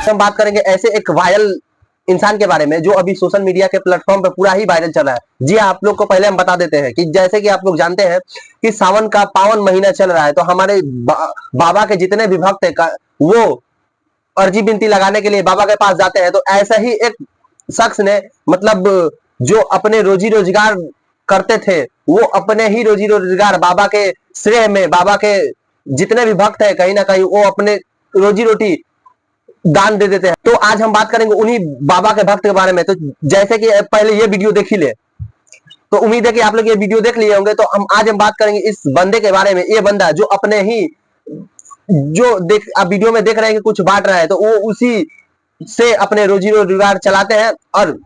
हम बात करेंगे ऐसे एक वायरल इंसान के बारे में जो अभी सोशल मीडिया के प्लेटफॉर्म पे पूरा ही वायरल चल रहा है। जी हाँ, आप लोग को पहले हम बता देते हैं कि जैसे कि आप लोग जानते हैं कि सावन का पावन महीना चल रहा है, तो हमारे बाबा के जितने भी भक्त हैं वो अर्जी बिनती लगाने के लिए बाबा के पास जाते हैं। तो ऐसा ही एक शख्स ने मतलब जो अपने रोजी रोजगार करते थे, वो अपने ही रोजी रोजगार बाबा के श्रेय में, बाबा के जितने भी भक्त है कहीं ना कहीं वो अपने रोजी रोटी दान दे देते हैं। तो आज हम बात करेंगे उन्हीं बाबा के भक्त के बारे में। तो जैसे कि पहले ये वीडियो देख ही ले, तो उम्मीद है कि आप लोग ये वीडियो देख लिए होंगे। तो आज हम बात करेंगे इस बंदे के बारे में। ये बंदा जो अपने ही जो देख आप वीडियो में देख रहे हैं कि कुछ बांट रहा है, तो वो उसी से अपने रोजी रोजगार चलाते हैं। और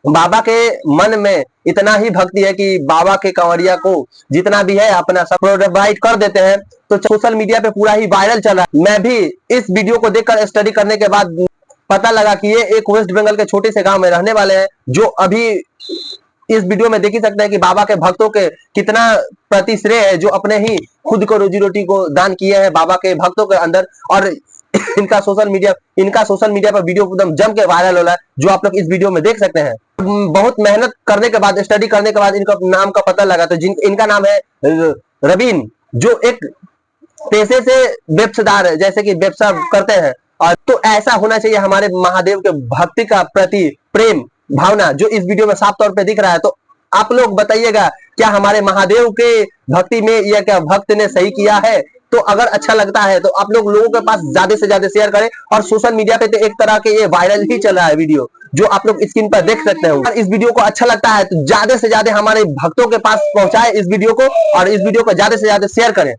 बाबा के मन में इतना ही भक्ति है कि बाबा के कंवरिया को जितना भी है अपना सब प्रोवाइड कर देते हैं। तो सोशल मीडिया पे पूरा ही वायरल चल रहा है। मैं भी इस वीडियो को देखकर स्टडी करने के बाद पता लगा कि ये एक वेस्ट बंगाल के छोटे से गांव में रहने वाले हैं, जो अभी इस वीडियो में देख ही सकते हैं कि बाबा के भक्तों के कितना प्रति श्रेय है, जो अपने ही खुद को रोजी रोटी को दान किए हैं बाबा के भक्तों के अंदर। और इनका सोशल मीडिया पर वीडियो एकदम जम के वायरल हो रहा है, जो आप लोग इस वीडियो में देख सकते हैं। बहुत मेहनत करने के बाद, स्टडी करने के बाद इनका नाम का पता लगा। तो इनका नाम है रवीन, जो एक पैसे से व्यवसायदार है, जैसे कि व्यवसाय करते हैं। और तो ऐसा होना चाहिए हमारे महादेव के भक्ति का प्रति प्रेम भावना, जो इस वीडियो में साफ तौर पे दिख रहा है। तो आप लोग बताइएगा, क्या हमारे महादेव के भक्ति में या क्या भक्त ने सही किया है? तो अगर अच्छा लगता है तो आप लोगों के पास ज्यादा से ज्यादा शेयर करें। और सोशल मीडिया पे तो एक तरह के ये वायरल ही चल रहा है वीडियो, जो आप लोग स्क्रीन पर देख सकते हो। अगर इस वीडियो को अच्छा लगता है तो ज्यादा से ज्यादा हमारे भक्तों के पास पहुंचाए इस वीडियो को, और इस वीडियो को ज्यादा से ज्यादा शेयर करें।